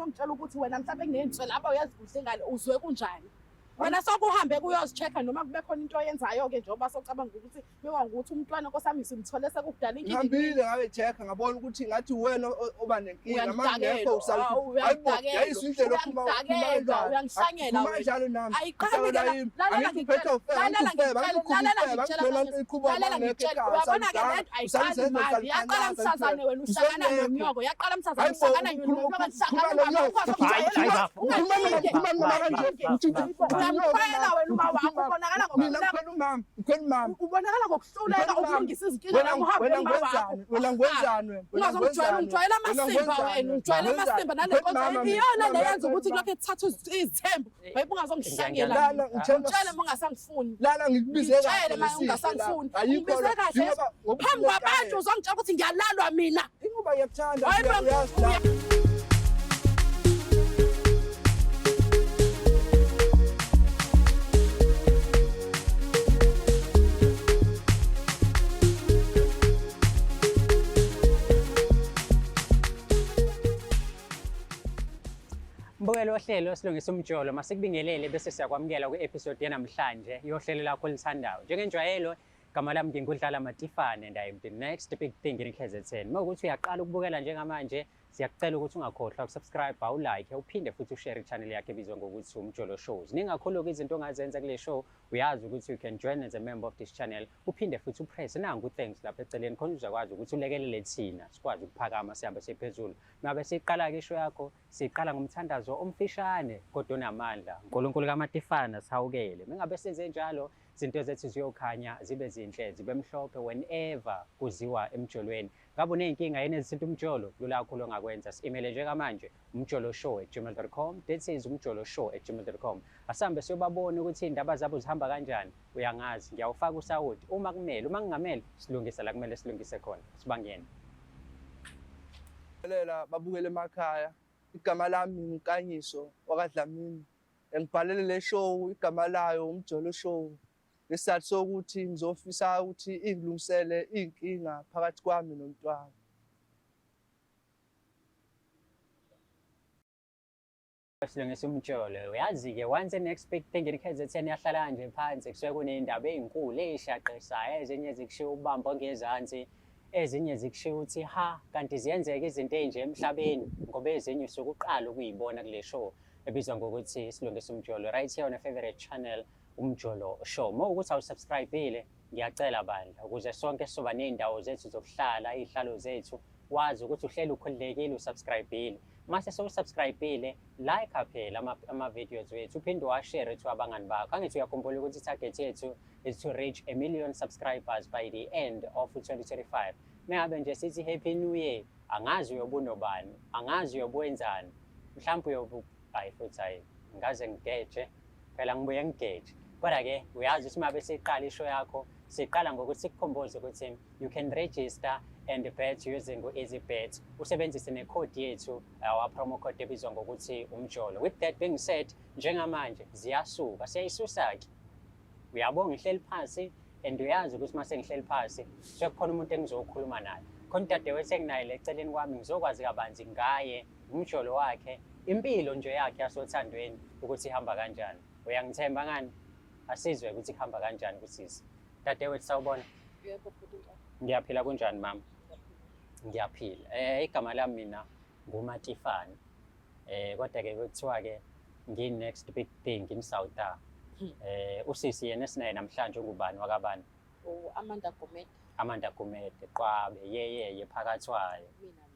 ungitshela ukuthi wena mhlawumbe kuney'nswelo lapha uyazi kuhle ngale uzwe kunjani. Wena sokuhambe kuyozi-check-a noma kube khona into oyenzayo-ke njengoba socabanga ukuthi ukuthi umntwana nkosami simthole sekukudala inkinga. Ngihambile ngabe check ngabona ukuthi ngathi wena oba nenkinga mangekho yayisindlela uyangihlangela kanjalo nami yaqala msazane wena uhlangana nomnyoko yaqala msazane uhlangana nomnyoko uyamkhwela wena uma wakho ubonakala ubonakala ngokuhluleka ukulungisa izinkinga la uhambe wena ngwenzani ungijwayela amasimba wena ungijwayela amasimba nale nkonzo iyona le yenza ukuthi kulokho ethatha izithembu bayibe ungazongihlangela ngitshele uma ungasangifuni lala ngikubize kahle uma ungasangifuni ngibize kahle phambi kwabantu uzongitshela ukuthi ngiyalalwa mina ingoba yakuthanda Mbukelo wohlelo silungisa umjolo masikubingelele bese siyakwamukela ku-episode yanamhlanje yohlelo lakho olithandayo. Njengenjwayelo igama lami ngingudlala Matifane and I am the next big thing in KZN. Mawukuthi uyaqala ukubukela njengamanje siyakucela ukuthi ungakhohlwa ukusubscribe, ulike, uphinde futhi ushare i-channel yakhe ebizwa ngokuthi Umjolo Shows. Ningakhuluma izinto ongazenza kule show uyazi ukuthi you can join as a member of this channel. Uphinde futhi upress nangu thanks lapha eceleni khona uzakwazi ukuthi ulekelele thina sikwazi ukuphakama sihambe siphezulu. Ngabe siqala ke ishow yakho siqala ngomthandazo omfishane kodwa onamandla. uNkulunkulu kaMatifane sihawukele. Mengabe senze njalo izinto zethu ziyokhanya zibe zinhle zibe mhlophe whenever kuziwa emjolweni. Ngabe uneyinkinga yini ezisinto umjolo lula kakhulu ongakwenza si-email njengamanje umjoloshow@gmail.com that is umjoloshow@gmail.com. Asambe siyobabona ukuthi indaba zabo zihamba kanjani uyangazi ngiyawufaka usawoti uma kumele uma kungamele silungisa la kumele silungise khona sibangene. Babukele emakhaya igama lami Nkanyiso wakwaDlamini ngibhalele le show igama layo Umjolo Show ngesizathu sokuthi ngizofisa ukuthi ingilungisele inkinga phakathi kwami nomntwana. Silungisa umjolo uyazi-ke once unexpecting i-KZN yahlala nje phansi kusuke kuney'ndaba ey'nkulu ey'shaqishayo ezinye zikushiya ubamba ongezansi ezinye zikushiya ukuthi ha kanti ziyenzeka izinto ey'nje emhlabeni ngoba ezinye usuke uqala ukuyibona kule show ebizwa ngokuthi silungisa umjolo right here on a favorite channel Umjolo Show. Mawukuthi awusubscribe-ile ngiyacela bandla ukuze sonke sizoba ney'ndawo zethu zokuhlala iy'hlalo zethu wazi ukuthi uhleli ukhululekile usubscribe-ile. Mase sewusubscribe-ile like phela ama-videos wethu uphinde washare to abangani bakho. Angithi uyakhumbula ukuthi i-target yethu is to reach 1 million subscribers by the end of 2025. Mengabe nje sithi happy new year angazi uyobunobani angazi uyobuwenzani mhlawumbe hayi futhi hayi ngaze ngigeje phela ngibuye ngigeje. Kodwa-ke uyazi ukuthi mabe siqala ishow yakho siqala ngokuthi sikukhomboze ukuthi you can register and bet using EasyBet usebenzise necode yethu our promo code ebizwa ngokuthi umjolo. With that being said njengamanje ziyasuka siyayisusa-ke uyabonga ngihleli phansi and uyazi ukuthi mase ngihleli phansi sekukhona umuntu engizokhuluma naye khona dadewethu enginaye le eceleni kwami ngizokwazi kabanzi ngaye umjolo wakhe impilo nje yakhe yasothandweni ukuthi ihamba kanjani. Uyangithemba ngani asizwe ukuthi kuhamba kanjani kusisi dadewethu sawubona. Yebo futhi ngiyaphila kunjani mama? Ngiyaphila igama lami mina nguMatifane kodwa-ke kuthiwa-ke ngi-next big thing ngimsawuta. Usisi yena esinaye namhlanje ungubani wakabani? Amanda Gumede. Amanda Gumede Qwabe yeye phakathi wayo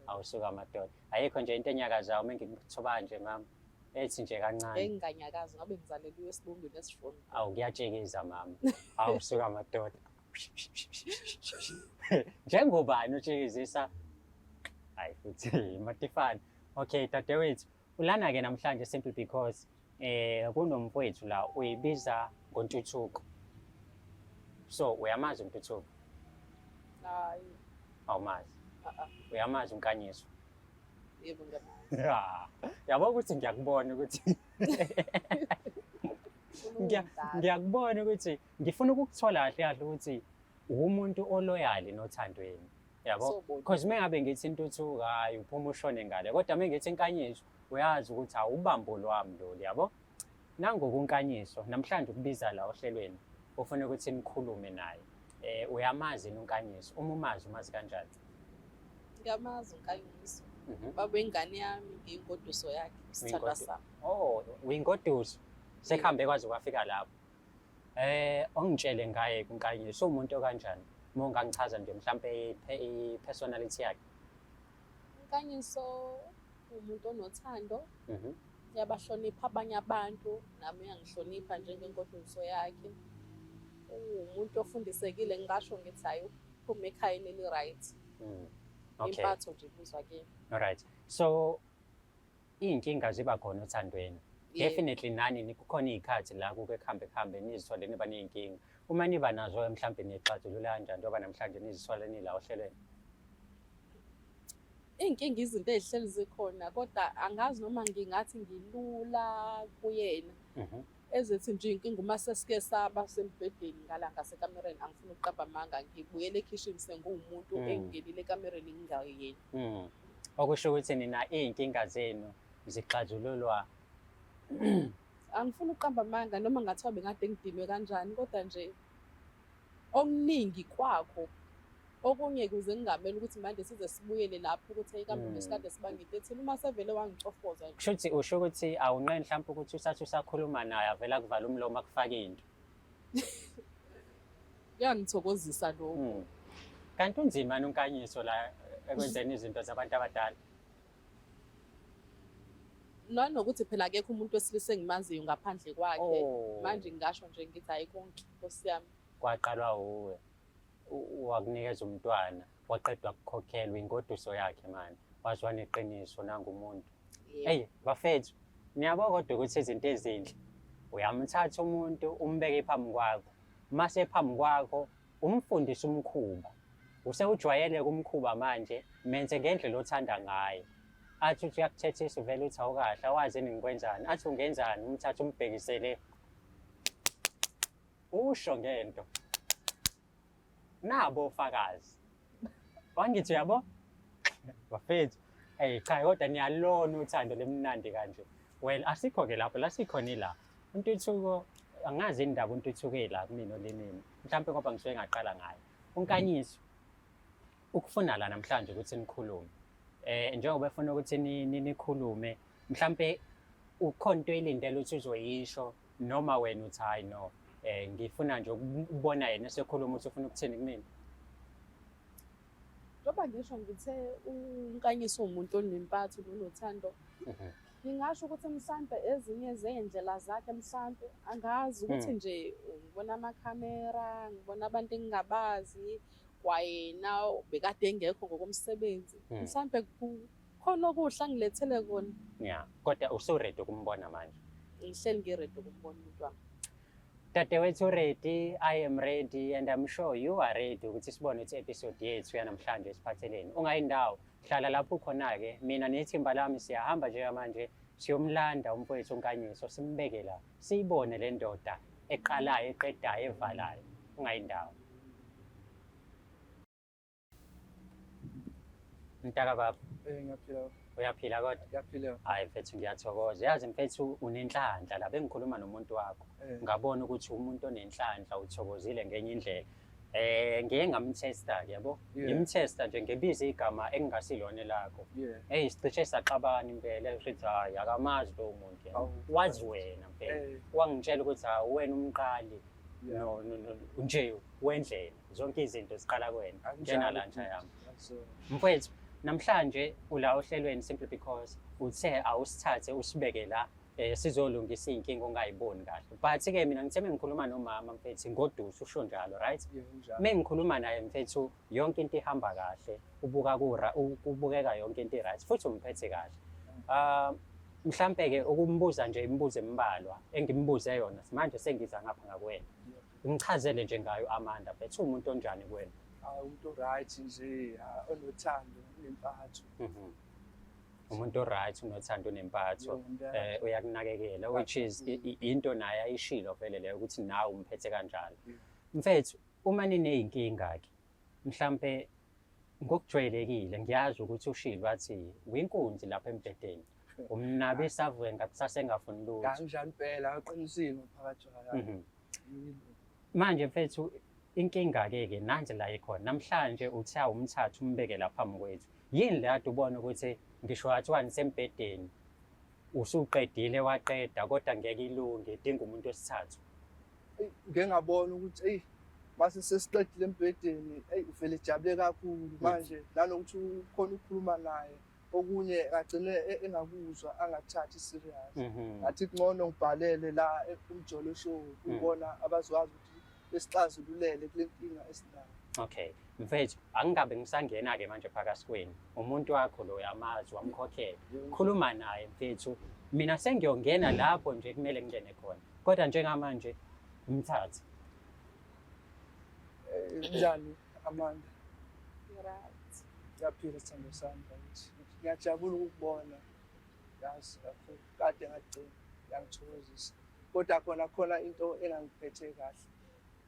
awusuka amadoda ayikho nje into enyakazayo uma ngikuthoba nje mama ethi nje kancane enganyakazi ngabe ngizaleliwe esibungweni esishoni. Awu kuyatshekisa mama awusuka amadoda njengobani utshekizisa hayi futhi Matifane. Okay dadewethu ulana-ke namhlanje simply because kunomfowethu la uyibiza ngoNtuthuko so uyamazi uNtuthuko? Hayi awumazi? Uyamazi uNkanyiso? Yebo ngiyamazi. Yabo ukuthi ngiyakubona ukuthi ngiyakubona ukuthi ngifuna ukukuthola kahle kahle ukuthi umuntu oloyali nothandweni yabo because mengabe ngithi Intuthuko hayi uphuma ushone ngale kodwa mengithi Nkanyiso uyazi ukuthi awubambo lwami lolu yabo. Nangokunkanyiso namhlanje ukubiza la ohlelweni ufuna ukuthi nikhulume naye. Uyamazi unkanyiso. Uma umazi kanjani? Ngiyamazi unkanyiso. Baba ingane yami ngiyingoduso yakhe, isithandwa sami. Oh, uyingoduso. Sekuhambe kwaze kwafika lapho. Ongitshele ngaye kunkanyiso umuntu okanjani? Uma ungangichaza nje mhlambe i-personality yakhe. Unkanyiso umuntu onothando. Uyabahlonipha abanye abantu, nami uyangihlonipha njengengoduso yakhe. Umuntu ofundisekile ngisho ngithi hayi uphuma ekhayeni eli-right. Okay. Impatho nje ibuzwa kimi. Alright. So iy'nkinga ziba khona othandweni. Definitely nani kukhona iy'khathi la kuke kuhambe nizithole niba ney'nkinga. Uma niba nazo mhlambe niyixazulula kanjani njengoba namhlanje nizithole nila ohlelweni? Iy'nkinga izinto ey'hleli zikhona kodwa angazi noma ngingathi ngilula kuyena. Ezethi nje inkinga uma sesike saba sembhedeni ngala ngasekamereni angifuni ukuqamba amanga ngibuyele ekhishini senguwumuntu engingenile ekamereni ngingayena. Okusho ukuthi nina iy'nkinga zenu zixazululwa. Angifuni ukuqamba amanga noma ngathiwa bengade ngidinwe kanjani kodwa nje okuningi kwakho okunye kuze ngingamela ukuthi manje size sibuyele lapho ukuthi ikambe besikade sibangile ethini uma sevele wangicofoza. Kushuthi usho ukuthi awunqeni mhlawumbe ukuthi usathi usakhuluma naye avela kuvala umlomo akufake into. Kuyangithokozisa lokho. Kanti unzima unkanyiso la ekwenzeni izinto zabantu abadala. Nanokuthi phela akekho umuntu wesilisa engimaziyo ngaphandle kwakhe. Manje ngisho nje ngithi hayi konke Nkosi yami. Kwaqalwa uwe. Wakunikeza umntwana waqedwa ukukhokhelwa ingoduso yakhe manje. Wazwa neqiniso nangumuntu. Hey, bafethu, niyabona kodwa ukuthi izinto ezinhle uyamthatha umuntu umbeke phambi kwakho. Mase phambi kwakho umfundisa umkhuba. Usewujwayele kumkhuba manje, menze ngendlela othanda ngayo. Athi uthi uyakuthethisa uvela uthi awukahle, awazi ningikwenzani. Athi ungenzani umthatha umbhekisele. Usho ngento. Nabo ofakazi. Wangithi uyabo? Bafethu, hey cha kodwa niyalona uthando lemnandi kanje. Well, asikho ke lapho, la sikhona la. Untuthuko angazi indaba untuthuko la kumina olimini. Mhlawumbe ngoba ngisuke ngaqala ngayo. Unkanyiso. Ukufuna la namhlanje ukuthi nikhulume. Njengoba efuna ukuthi nikhulume, mhlawumbe ukhona into elindele ukuthi uzoyisho noma wena uthi hayi no. Ngifuna nje ukubona yena sekhuluma ukuthi ufuna ukuthini kumina. Ngoba ngisho ngithe unkanyiso umuntu onempatho nonothando. Ngingasho ukuthi mhlambe ezinye zendlela zakhe mhlambe angazi ukuthi nje ngibona amakhamera, ngibona abantu engingabazi kwayena bekade engekho ngokomsebenzi. Mhlambe kukhona okuhle angilethele kona. Yeah, kodwa usuready ukumbona manje. Ngihleli ngiready ukumbona umuntu wami. Dadewethu ready, I am ready and I'm sure you are ready ukuthi sibone ukuthi episode yethu yanamhlanje siphatheleni. Ungayindawo, hlala lapho khona ke. Mina nethimba lami siyahamba nje manje siyomlanda umfowethu unkanyiso simbeke la. Siyibone le ndoda eqalayo, eqedayo, evalayo. Ungayindawo. Mntaka baba. Ngiyaphila. Uyaphila kodwa? Ngiyaphila. Hayi mfethu ngiyathokoza. Yazi mfethu unenhlanhla la bengikhuluma nomuntu wakho. Ngabona ukuthi umuntu onenhlanhla uthokozile ngenye indlela. Ngeke ngamthesta ke yabo. Ngimthesta nje ngebiza igama engingasilona lakho. Hey sicishe saxabana impela usithi hayi akamazi lo muntu. Wazi wena mfethu. Wangitshela ukuthi wena umqali. No nje wendlela. Zonke izinto ziqala kuwena. Njena lantsha yami. Mfethu namhlanje ula ohlelweni simply because uthe awusithathe usibeke la sizolungisa inkinga ongayiboni kahle. But ke mina ngithe mengikhuluma nomama mfethu ngoduso usho njalo, right? Mengikhuluma naye mfethu yonke into ihamba kahle, ubukeka yonke into right futhi umphethe kahle. Mhlambe ke ukumbuza nje imibuzo embalwa engimbuze yona manje sengiza ngapha ngakwena. Ngichazele nje ngayo Amanda mfethu umuntu onjani kuwena? Umuntu right nje onothando nempatho. Umuntu right unothando nempatho uyakunakekela which is into naye ayishilo vele leyo ukuthi nawe umphethe kanjalo. Mfethu uma nineyinkinga ke mhlambe ngokujwayelekile ngiyazi ukuthi ushilo wathi uyinkunzi lapha embhedeni. umnabi esavuke ngakusasa engafuni lutho. Kanjani phela aqinisile phakathi kwayo. Mhm. Manje mfethu inkinga-ke nansi la ikhona. Namhlanje uthi umthathu umbeke la phambi kwethu. Yini la kade ubona ukuthi ngisho wathiwa nisembhedeni usuqedile waqeda kodwa ngeke ilunge idinga umuntu wesithathu. Ngeke ngabona ukuthi mase sesiqedile embhedeni uvele ejabule kakhulu manje nanokuthi ukhona ukukhuluma naye okunye agcine engakuzwa angathathi serious. Ngathi ngcono ngibhalele la eMjolo Show ukubona abazwazi ukuthi besixazululele kule nkinga esinayo. Okay, mfethu angingabe ngisangena-ke manje phakathi kwenu. Umuntu wakho lo yamazi wamkhokhela. Khuluma naye mfethu. Mina sengiyongena lapho nje kumele ngingene khona. Kodwa njengamanje umthathe. Njani Amanda? Right. Yaphila sithando sami bakithi. Ngiyajabula ukubona. Yazi kakhulu. Kade ngagcina yangithokozisa. Kodwa khona into engangiphethe kahle.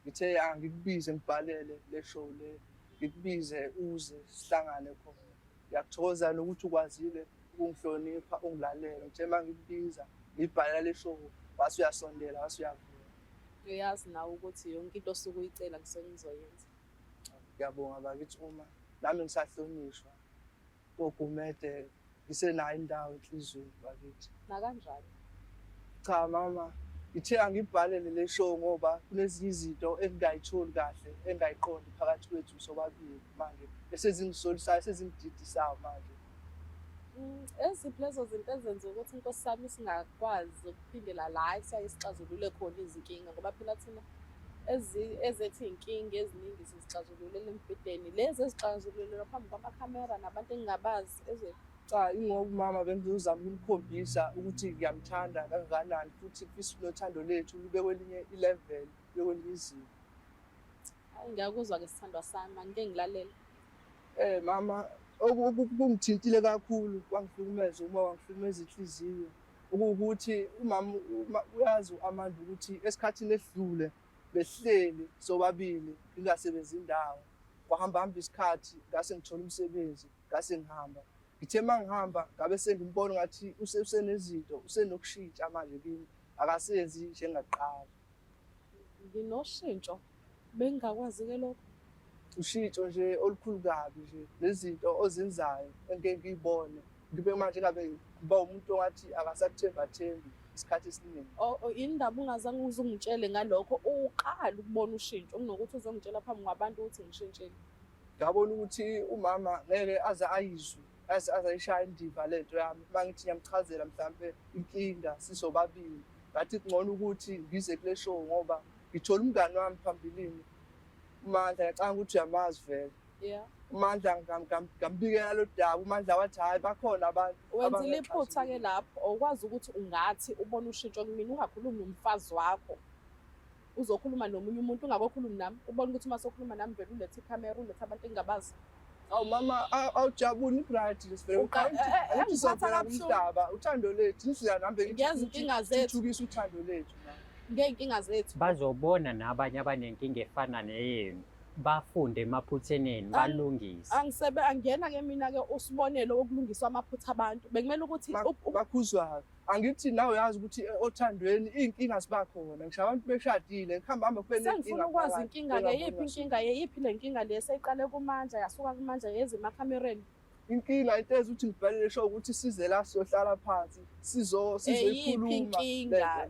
Ngithe angikubize ngibhalele le show le. Ngikubize uze sihlangane khona. Ngiyakuthokoza ukuthi ukwazile ukungihlonipha ungilalela. Ngithe mangikubiza ngibhalela le show wase uyasondela wase uyavuka. Uyazi nawe ukuthi yonke into osuke uyicela ngizoyenza. Ngiyabonga bakithi uma nami ngisahlonishwa ogumede ngisenayo indawo enhlizweni bakithi. Na kanjani? Cha mama, ngithe angibhalele le show ngoba kunezinye izinto engingayitholi kahle engayiqondi phakathi kwethu sobabili manje esezingisolisayo esezingididisayo manje. Eziphi lezo zinto ezenza ukuthi inkosi sami singakwazi ukuphindela la esiyayisixazulule khona izinkinga ngoba phela thina ezethi inkinga eziningi sizixazululela embhedeni lezi ezixazululelwa phambi kwamakhamera nabantu engingabazi Cha ingoba mama bengizozama ukumkhombisa ukuthi ngiyamthanda kangakanani futhi mfisa unothando lethu lube kwelinye ilevel kwelinye izinga. Hayi ngiyakuzwa-ke sithandwa sami angike ngilalela. Mama okungithintile kakhulu kwangihlukumeza uma wangihlukumeza inhliziyo ukuthi umama uyazi uAmanda ukuthi esikhathini esidlule behleli sobabili ngingasebenzi indawo kwahamba isikhathi ngase ngithola umsebenzi ngase ngihamba ngithe mangihamba ngabe sengimbona ngathi usenezinto usenokushintsha manje kimi akasenzi njengaqala. Nginoshintsho bengingakwazi-ke lokho. Ushintsho nje olukhulu kabi nje lezinto ozenzayo engeke ngiyibone ngibe manje ngabe ngiba umuntu ongathi akasakuthembathembi isikhathi esiningi. Indaba ungazange uzungitshele ngalokho uqala ukubona ushintsho kunokuthi uzongitshela phambi kwabantu ukuthi ngishintshile. Ngabona ukuthi umama ngeke aze ayizwe azayishaya indiva lento yami mangithi ngiyamchazela mhlambe inkinga sisobabili ngathi ngcono ukuthi ngize kule show ngoba ngithola umngani wami phambilini uMandla ngicanga ukuthi uyamazi vele. Yeah. uMandla ngambikela lo daba uMandla wathi hayi bakhona abantu. Wenzile iphutha-ke lapho awukwazi ukuthi ungathi ubona ushintsho kumina ungakhulumi nomfazi wakho uzokhuluma nomunye umuntu ungakokhulumi nami ubona ukuthi uma sokhuluma nami vele ulethe ikhamera ulethe abantu engingabazi. Awu mama awujabuli ibright lesivele Ngiphatha umhlaba uthando lethu indlela nambe ngiyazi inkinga zethu thuthukisa uthando lethu ngey'nkinga zethu. Bazobona nabanye abanenkinga efana neyenu bafunde emaphutheneni balungise. Angiyena-ke mina-ke usibonelo wokulungiswa amaphutha abantu bekumele ukuthi bakhuzwayo angithi nawe yazi ukuthi othandweni iy'nkinga ziba khona ngisho abantu beshadile ngihamba hamba kube sengifuna ukwazi inkinga-ke yiphi inkinga yiphi le nkinga le seyiqale kuMandla yasuka kuMandla yeze emakhamereni. Inkinga into ezuthi ngibhalele show ukuthi size la sizohlala phansi sizoyikhuluma.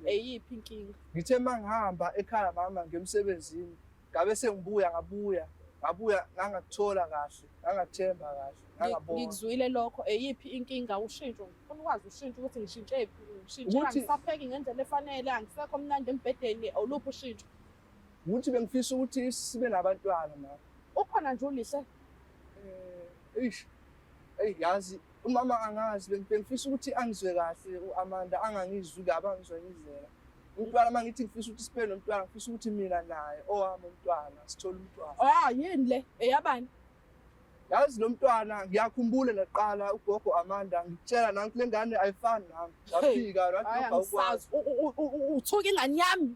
Eyiphi inkinga? Ngithe mangihamba ekhaya mama ngemsebenzini ngabe sengibuya ngabuya ngangakuthola kahle ngangathemba kahle ngangabona. Ngikuzwile lokho eyiphi inkinga ushintsho ngifuna ukwazi ushintsho ukuthi ngishintshe angisapheki ngendlela efanele angisekho mnandi embhedeni awuluphi ushintsho. Ukuthi bengifisa ukuthi sibe nabantwana mama. Ukhona nje ulihle. Yazi umama angazi bengifisa ukuthi angizwe kahle uAmanda angangizwi kabi angizwe indlela. Umntwana mangithi ngifisa ukuthi siphele nomntwana ngifisa ukuthi mina naye owami umntwana sithole umntwana. Yini le eyabani? Yazi lo mntwana ngiyakhumbula naqala ugogo Amanda ngitshela nanku le ngane ayifani nami. Wafika wathi uthuka ingane yami.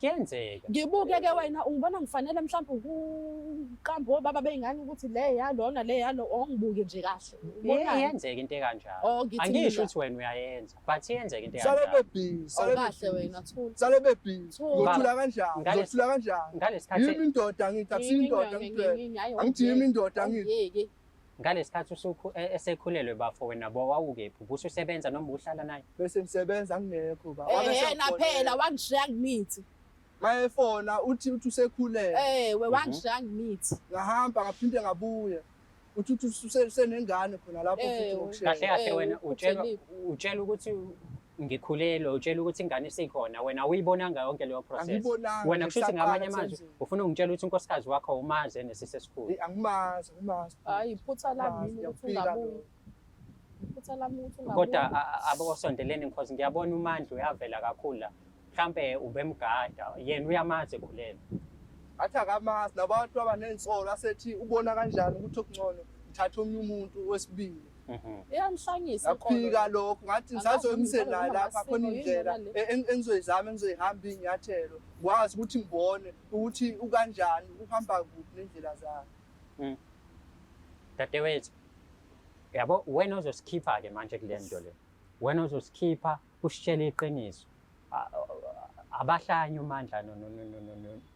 Kuyenzeka. Ngibuke-ke wena ungibona ngifanele mhlawumbe ukuqamba obaba bey'ngane ukuthi le yalona le yalo ongibuke nje kahle. Ubonani? Iyenzeka into ekanjalo. Oh, ngithi Angisho mina. ukuthi wena uyayenza, but iyenzeka into Sale ekanjalo. bebhizi, Awukahle wena Thula. sale bebhizi. Thula. Uzothula kanjani? Ngale- Uzothula kanjani? Ngalesi Yimi khathi indoda ngithi akusiyo indoda ngithwele. Angithi yimi indoda ngithi. ngalesi khathi esekhulelwe bafo wena bo wawukephi? Ubususebenza noma uhlala naye? Bese ngisebenza angekho ba. Yena phela wangishiya ngimithi. Mayefona uthi usekhulele. Wangishiya ngimithi. Ngahamba ngaphinde ngabuya. Uthi usenengane khona lapho futhi ngokushaya. Kahle kahle wena utshelile. utshela ukuthi ngikhulelwe, utshela ukuthi ingane isikhona, wena uyibonanga yonke leyo process. Angibonanga. Wena kushuthi ngamanye amazwi ufuna ungitshela ukuthi unkosikazi wakho umazi nesisesikhulu. Angimazi. Hayi iphutha lami mina ukuthi ungabuyi. Iphutha lami ukuthi ungabuyi. Kodwa abosondelene because ngiyabona uMandla uyavela kakhulu la. Mhlambe ubemgada, yena uyamazi ekhulelwe. Athi akamazi nabantu abanensolo asethi ubona kanjani ukuthi okungcono uthatha omunye umuntu wesibili. Iyangihlangisa Ngaphika lokho ngathi ngisazoyimse naye lapha khona indlela engizoyizama engizoyihamba inyathelo. Kwazi ukuthi ngibone ukuthi ukanjani uhamba kuphi nendlela zakhe. Dadewethu, yabo wena uzosikhipha ke manje kule nto le. Wena uzosikhipha usitshele iqiniso. Abahlanye uMandla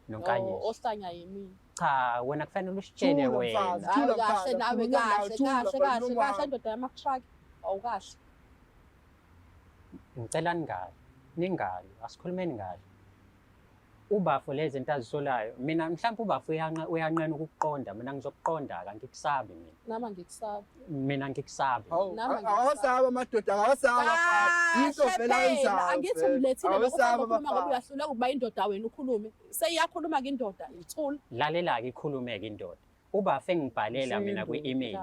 noNkanyezi. Ohlanya yimina. Cha, wena kufanele usitshele wena. Thula Kahle nawe kahle ndoda yama-truck. Awukahle. Ngicela ningali, asikhulumeni ngayo. Ubafo lezi zinto azisolayo, mina mhlawumbe ubafo uyanqena ukukuqonda, mina ngizokuqonda ngikusabi mina. Nama ngikusabi. Mina ngikusabi. Awasaba amadoda awasaba. Into vela yenzayo. Angithi umlethile ngokukhuluma ngoba uyahluleka ukuba indoda wena ukhulume. Seyiyakhuluma ke indoda, ithula. Lalela-ke ikhulumeke indoda. Ubafo engibhalela mina kwi-email.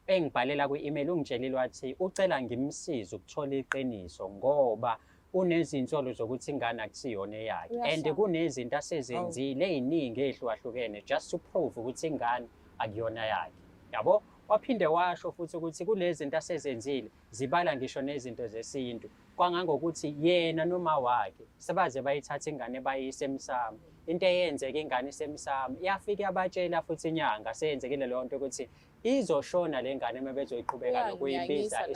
Engibhalela kwi-email ungitshelile wathi ucela ngimsize ukuthola iqiniso ngoba unezinsolo zokuthi ingane akusiyona eyakhe and kunezinto asezenzile eziningi ezihlukahlukene just to prove ukuthi ingane akuyona yakhe. Yabo? Waphinde washo futhi ukuthi kulezi zinto asezenzile zibala ngisho nezinto zesintu. Kwangangokuthi yena noma wakhe sebaze bayithatha ingane bayise emsamo. Into eyenzeka ingane isemsamo iyafika yabatshela futhi inyanga seyenzekile leyo nto ukuthi izoshona le ngane mebezoyiqhubeka nokuyibiza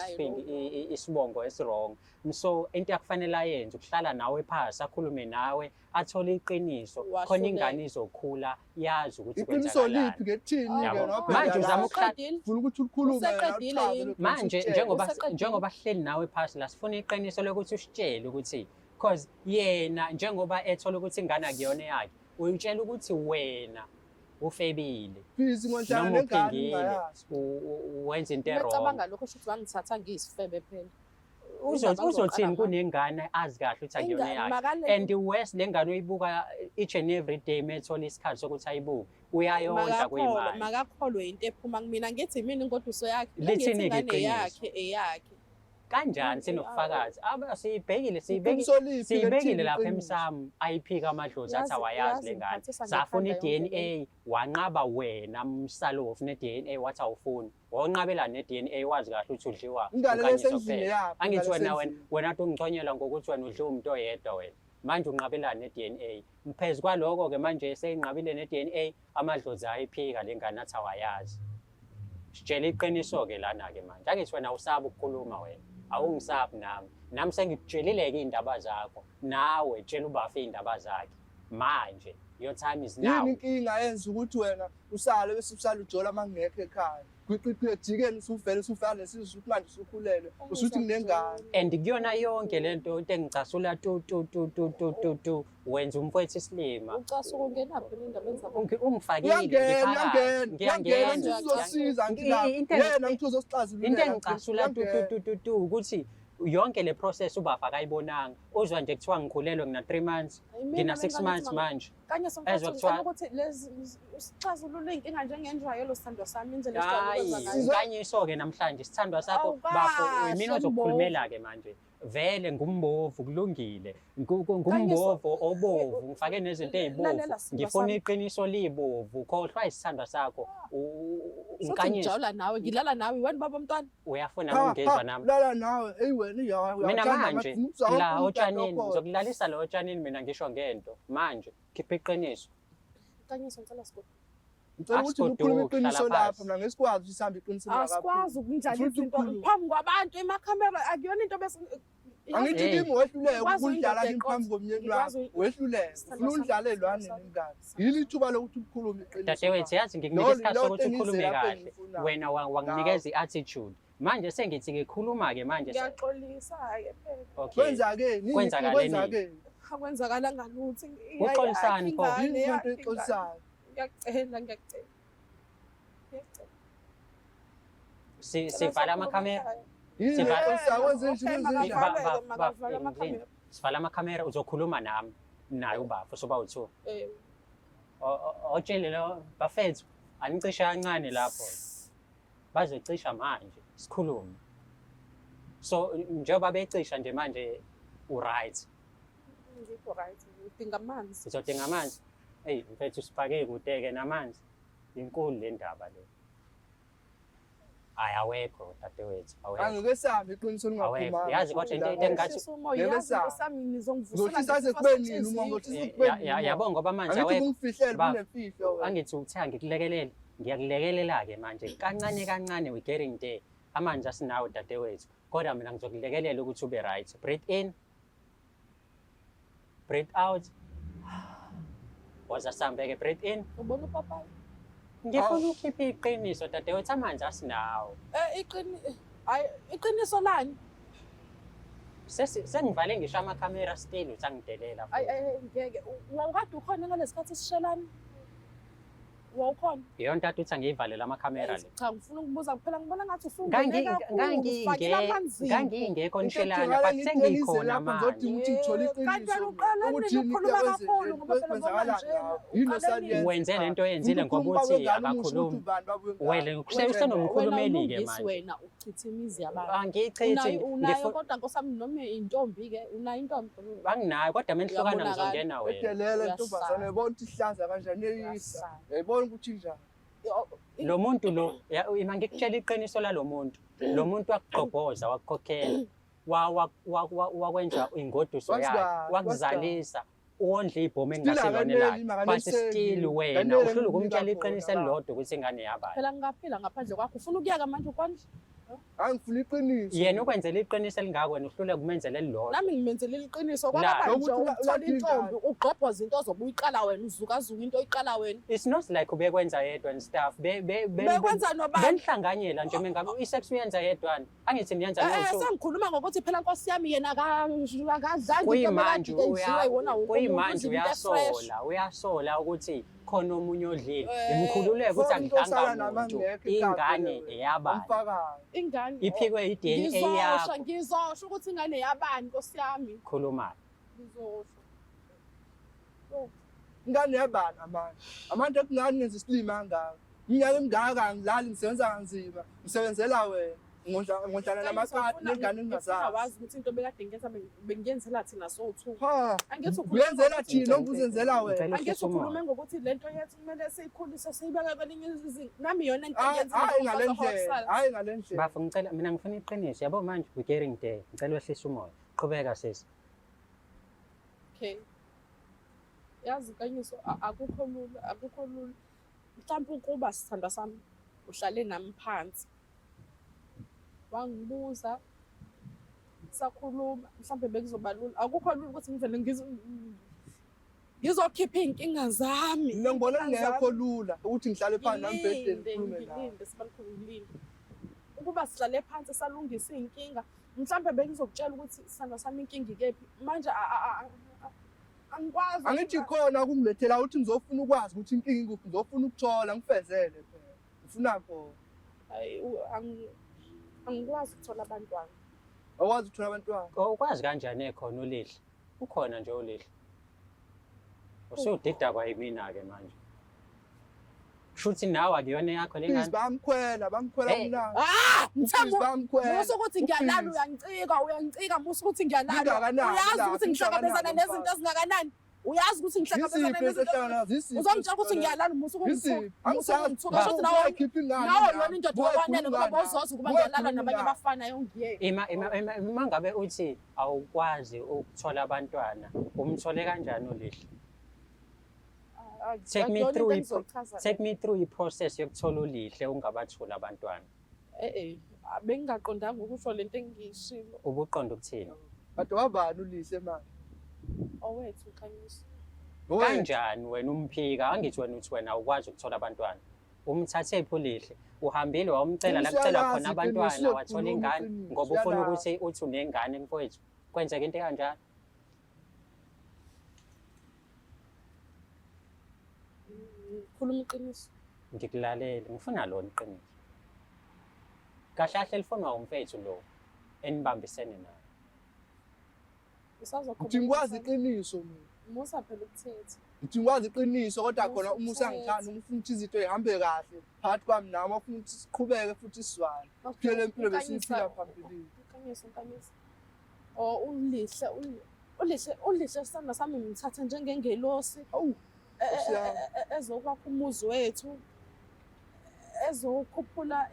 isibongo esirong. So into yakufanele ayenze ukuhlala nawe phansi akhulume nawe athole iqiniso khona ingane izokhula yazi ukuthi iqiniso liphi ngethini ke manje uzama ufuna ukuthi ukhulume manje njengoba hleli nawe phansi la sifuna iqiniso lokuthi usitshele ukuthi because yena njengoba ethola ukuthi ingane akuyona yakhe uyitshela ukuthi wena ufebile busy ngonjani nengane ngayazi wenza into wrong. Ngicabanga lokho shothi bangithatha ngiyisifebe phela. Uzothini kunengane azi kahle ukuthi akuyona yakhe and worse lengane uyibuka each and every day methola isikhathi sokuthi ayibuke uyayonda kuyimali. Makakholwe into ephuma kumina ngithi mina ingoduso yakhe Lithini ke ingane yakhe eyakhe. Kanjani sinobufakazi? Siyibekile lapha emsamo ayiphika amadlozi athi awayazi lengane. Safuna i-DNA wanqaba wena msalofu ne-DNA wathi awufuni. Wonqabela ne-DNA wazi kahle ukuthi udliwa. Angithi wena athi ungiconyela ngokuthi wena udliwa umuntu oyedwa wena. Manje unqabelana ne-DNA. Mphezu kwaloko ke manje seyinqabile ne-DNA amadlozi ayiphika lengane athi awayazi. Sitshela iqiniso ke lana ke manje. Angithi wena usaba ukukhuluma wena. Awungisabi nami sengikutshelile ke indaba zakho nawe tshela ubafo indaba zakhe manje your time is now. Yini inkinga yenza ukuthi wena usale bese usala ujola mangekho ekhaya kwiqijikeni usufana nesizwe ukuthi manje usukhulelwe usuthi nginengane and kuyona yonke lento engicasula tu wenza umfowethu isilima ucasuka ungenaphi indaba enzaba ungifakile ngiyangena uzosiza ngilapha yena ngithi uzosixazulula into engicasula tu ukuthi yonke le process ubafo akayibonanga uzwa nje kuthiwa ngikhulelwe ngina 3 months ngina 6 months manje kanye somfowethu ukuthi lezi usixazulule inkinga njengenjwayelo sithandwa sami indlela esithandwa kanye ke namhlanje sithandwa sakho bafo mina uzokukhulumela ke manje vele ngumbovu kulungile ngumbovu obovu ngifake nezinto ezibovu ngifuna iqiniso libovu khohlwa isithandwa sakho Inkanyiso ngijawula nawe ngilala nawe wena baba mntwana. uyafuna ukungezwa nami. lala nawe wena Mina manje la otshanini ngizokulalisa lo otshanini mina ngisho ngento manje khipha iqiniso. Inkanyiso ngicela sikude. ngicela ukuthi ukhulume iqiniso lapha mina ngesikwazi ukuthi sihambe iqiniso lakho Asikwazi ukunjani izinto phambi kwabantu emakhamera akuyona into bese angithi kimi wehluleke ukudlala kimi phambi komnyeni wakho wehluleke ufuna udlala elwaneni mngani yini ithuba lokuthi ukhulume iqiniso Dadewethu yazi ngikunika isikhathi sokuthi ukhulume kahle. Wena wanginikeza i-attitude. Manje sengithi ngikhuluma-ke manje. ngiyaxolisa ke phela. Okay. kwenzakeni Kwenzakaleni? Akwenzakalanga lutho. Uxolisani pho? yini into exolisayo Ngiyacela. Sivala amakhamera. yini Siva- exolisayo kwenze izinto Makavala amakhamera. Sivala amakhamera uzokhuluma nami naye ubaba soba u2. Eh, Otshele lo bafethu anicisha kancane lapho. Bazocisha manje sikhulume. So njengoba becisha nje manje u-right. ngikho right. Udinga amanzi. Sizodinga amanzi. Hey mfethu sifake kudeke namanzi. Inkulu le ndaba le. Awekho dadewethu awekho. angeke sabe iqiniso Awekho. lingaphumanga Yazi kodwa into engathi ngothisase kubenini uma ngothisase kubenini yabonga ngoba manje angithi awekho. ungifihlele Ba- kunemfihlo wena Angithi uthanga ngikulekelele. Ngiyakulekelela-ke manje kancane we getting there. Amanje asinawo dadewethu. Kodwa mina ngizokulekelela ukuthi ube right. Breathe in. Breathe out. Waza sambeke breathe in. ubona upapayi. Ngifuna ukhiphe iqiniso dadewethu amanje asinawo. Iqiniso lani? Sengivale ngisho amakhamera still utsangidelela. Ngeke. Ungakade ukhona ngalesikhathi sishelana? Wawukhona? Iyo ntathu uthi angiyivalela amakhamera le. Cha ngifuna ukubuza kuphela ngibona ngathi usungene kakhulu. Ngangingekho nishelana but sengikhona manje. Wenze lento oyenzile ngoba uthi akakhulumi. Wele usenomkhulumeli-ke manje. Wena uchitha imizi yabantu. Angiyichithi Unayo kodwa nkosami noma intombi ke unayo intombi. anginayo kodwa menihlukana ngizongena wena. edelela ntombazane yabona ukuthi ihlaza kanjani eyisa yayibona ukuthi njani Lo muntu lo ima ngikutshela iqiniso lalo muntu. Lo muntu wakugqobhoza wakukhokhela. Wakwenza ingoduso yakhe. Wakuzalisa. Uwondla ibhomu engasilona lakhe. But still wena uhlula ukumtshela iqiniso elilodwa ukuthi ingane yabani. Phela ngaphila ngaphandle kwakho ufuna ukuyaka manje ukwanje. angifuna iqiniso Yena ukwenzela iqiniso elingako wena uhlule kumenzela elilodwa. Nami ngimenzele iqiniso La. kwaba nje Ukuthi uthola ulathini intombi ugqobhoza into ozobe uyiqala wena uzukazuka into oyiqala wena. It's not like ubekwenza yedwa and stuff. Bekwenza nobani? Benihlanganyela nje mengabe isex uyenza yedwana. Angithi niyenza nokuthi Sengikhuluma ngokuthi phela nkosi yami yena akadlanga kuyimanje uyasola ukuthi khona omunye odlile. Imkhululeke ukuthi angidlanga muntu. Ingane eyabani. umfakayo ingane Iphikwe i-DNA yakho. ngizosho ukuthi ingane yabani nkosi yami Khuluma. ngizosho. ingane yabana amanje ekungani ngenza isilima kangaka iminyaka emingaka angilali ngisebenza kanzima ngisebenzela wena ngondlana namaqadi nengane engingazazi wazi ukuthi into bekade ngenza bengiyenzela thina so2. ha Angithi uyenzela thina onguzenzela wena Angithi ukhulume ngokuthi lento yethu kumele siyikhulise siyibeke kwelinye izinto. Nami yona into hayi ngalendlela hayi ngalendlela Bafu ngicela mina ngifuna iqiniso yabo manje we getting there. Ngicela wehlise umoya. Qhubeka sisi. Okay. Yazi kanyiso akukho lula. Mhlawumbe ukuba sithandwa sami uhlale nami phansi. Wangibuza sakhuluma mhlawumbe bekuzoba lula. Akukho lula ukuthi ngivele ngizokhipha inkinga zami. mina ngibona kungekho lula ukuthi ngihlale phansi nami bhedeni ngikhulume nawe Ngilinde sibalikhulu ngilinde. Ukuba sihlale phansi salungisa inkinga mhlawumbe bengizokutshela ukuthi sithandwa sami inkinga ikephi. Manje angikwazi. angithi khona kungilethela ukuthi ngizofuna ukwazi ukuthi inkinga ikuphi ngizofuna ukuthola ngifezele phela ngifuna khona Hayi angikwazi ukuthola abantwana. awukwazi ukuthola abantwana Ukwazi kanjani ekhona ulihle? Ukhona nje ulihle. Usudida kwa yimina-ke manje. Shuthi nawe akuyona yakho please lengane. bamkhwela Hey. mna Mthamo bamkhwela musu ukuthi ngiyalala uyangicika musu ukuthi ngiyalala. Ingakanani Uyazi lapho, ukuthi ngishakalezana ingakanani nezinto ezingakanani. Uyazi ukuthi ngihlangabezana Zisiphi uzongitshela ukuthi ngiyalala umusa Angisazi. nawo yona indoda yokwanele ngoba bozoza ukuba ngiyalala nabanye abafana yongiyeke. Uma ngabe uthi awukwazi ukuthola abantwana, umthole kanjani uLihle? Take me through i-process yokuthola uLihle ungabatholi abantwana. Bengingaqondanga ukusho lento engiyishilo. Ubuqonda ukuthini? Kade wabani uLihle manje? Owethu uKhanyiso. Kanjani wena umphika? Angithi wena uthi wena awukwazi ukuthola abantwana. Umthathe phi uLihle? Uhambile wamcela la kucela khona abantwana wathola ingane ngoba ufuna ukuthi uthi unengane mfowethu. Kwenzeka into kanjani? Khuluma iqiniso. Ngikulalele, ngifuna lona iqiniso. Kahle kahle lifonwa umfethu lo enibambisene naye. Uthi ngikwazi iqiniso mina. Musa phela ukuthetha. Uthi ngikwazi iqiniso kodwa khona uma usangithanda ufuna ukuthi izinto zihambe kahle phakathi kwami nami ufuna ukuthi siqhubeke futhi sizwane. Kuphela impilo besiyiphila phambili. UKhanyiso. Ulihle sisanda sami ngithatha njengengelosi. Awu. Ezokwakha umuzi wethu. Ezokhuphula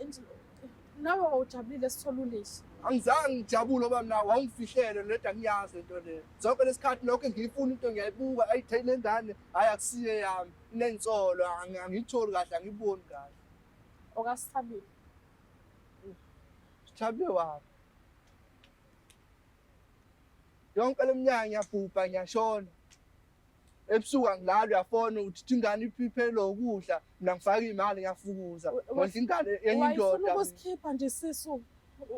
nawe wawujabulile sithola uLihle. Angizange ngijabule ngoba mina wangifihlele leda ngiyazi lento le. Zonke lesikhathi lokho ngiyifuna into ngiyayibuka ayithele ngane hayi akusiye yami. Inensolo angiyitholi kahle angiboni kahle. Okasithabile. Sithabile wapi? Yonke leminyaka ngiyabhubha ngiyashona. Ebusuku angilali uyafona uthi ingane iphiphele ukudla mina ngifaka imali ngiyafukuza. Ngoba ingane yendoda. Ufuna ukusikhipha nje sisu.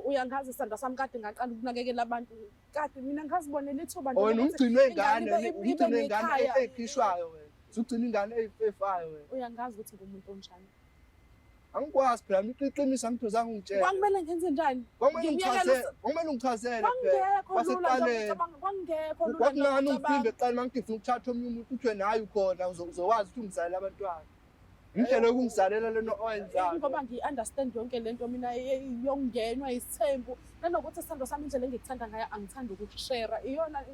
Uyangazi isandla sami kade ngaqala ukunakekela abantu. Kade mina ngazibonela ithuba nje. Wena ugcine ingane ekhishwayo wena. Ugcina ingane eyifayo wena. Uyangazi ukuthi ngumuntu onjani. Angikwazi phela iqiniso angithozanga ungitshela. Kwangimele ngenze njani? Kwangimele ungichazele phela. Kwangekho lula. Kwakungani ungiphinde eqala mangifuna ukuthatha omunye umuntu uthi wena hayi ukhona uzowazi ukuthi ungizalela abantwana. Indlela yokungizalela lento oyenzayo. Ngoba ngi-understand yonke lento mina yongenwa isithembu nanokuthi isithando sami indlela engikuthanda ngayo angithandi ukushare iyona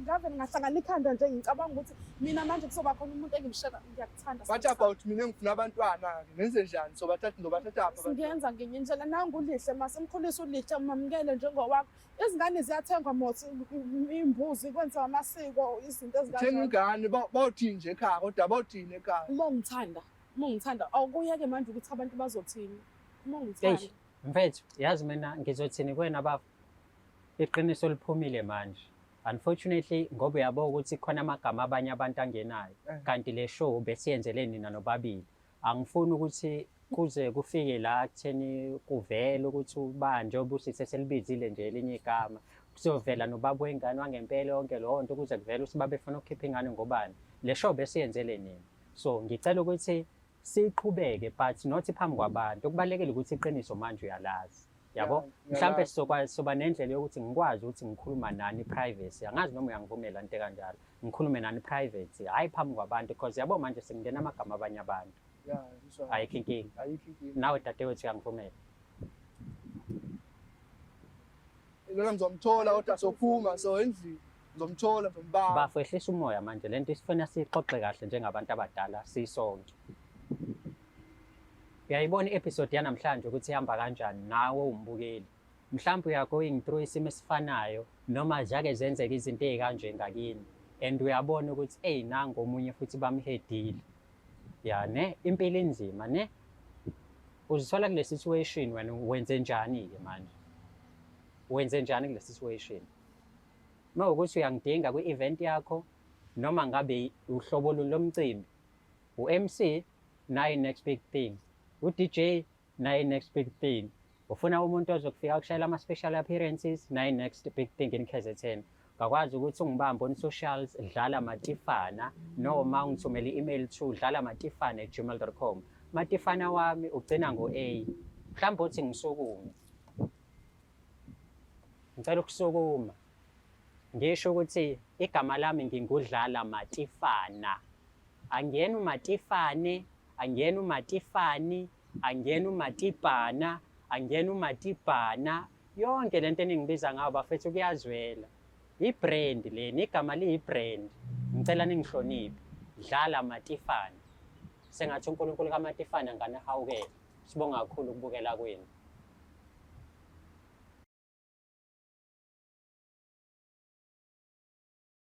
ngave ngahlangana ikhanda nje ngicabanga ukuthi mina manje kusoba khona umuntu engimshare ngiyakuthanda. What about mina engifuna abantwana ke ngenze njani ngizobathatha apha singenza ngenye indlela nangu uLihle masimkhulisa uLihle mamukele njengowakho izingane ziyathengwa mothi imbuzi kwenziwa amasiko izinto ezikanjalo. Thenga ingane bawuthini nje ekhaya kodwa bawuthini ekhaya. Uma ngithanda awukuyeke manje ukuthi abantu bazothini uma ngithanda. Mfethu yazi mina ngizothini kuwena baba iqiniso liphumile manje. Unfortunately ngoba uyabo ukuthi khona amagama abanye abantu angenayo kanti le show besiyenzele nina nobabili. Angifuni ukuthi kuze kufike la kutheni kuvela ukuthi ubanje obusise selibizile nje elinye igama kuzovela nobaba wengane wangempela yonke lonto kuze kuvela ukuthi babe funa ukukhipha ingane ngobani. Le show besiyenzele nina. So ngicela ukuthi siqhubeke but not phambi kwabantu. Okubalekile ukuthi iqiniso manje uyalazi. Yabo mhlambe sizokwazi soba nendlela yokuthi ngikwazi ukuthi ngikhuluma nani privacy. Angazi noma uyangivumela into kanjalo. Ngikhulume nani private hayi phambi kwabantu because yabo manje singena amagama abanye abantu. Yeah, ayikho inkinga. Nawe dadewethu uyangivumela. Lona ngizomthola kodwa sophuma so endlini. Ngizomthola ngizombamba. Bafehlisa umoya manje lento isifuna sixoxe kahle njengabantu abadala sisonke. Uyayibona i-episode yanamhlanje ukuthi ihamba kanjani nawe umbukeli. Mhlawumbe uyagoing through isimo esifanayo noma zake zenzeka izinto ezikanje ngakini and uyabona ukuthi nangu omunye futhi bamhedile. Ya ne impilo enzima ne uzithola kule situation wena wenze njani ke manje? Wenze njani kule situation? Mawukuthi uyangidinga kwi-event yakho noma ngabe uhlobo lomcimbi u-MC naye next big thing u-DJ naye next big thing ufuna umuntu ozokufika ukushayela ama-special appearances naye next big thing in KZN ngakwazi ukuthi ungibambe on socials dlala matifana noma ungithumele i-email to dlala.matifana@gmail.com matifana wami ugcina ngo-A mhlawumbe uthi ngisukume ngicela ukusukuma ngisho ukuthi igama lami ngingudlala matifana angena umatifane angena umatifani angena umatibhana angena umatibhana yonke lento eningibiza ngayo bafethu kuyazwela i-brand leni, igama liyi-brand. Ngicela ningihloniphe. Dlala Matifane. Sengathi uNkulunkulu kaMatifane anganihawukela. Sibonga kakhulu ukubukela kwenu.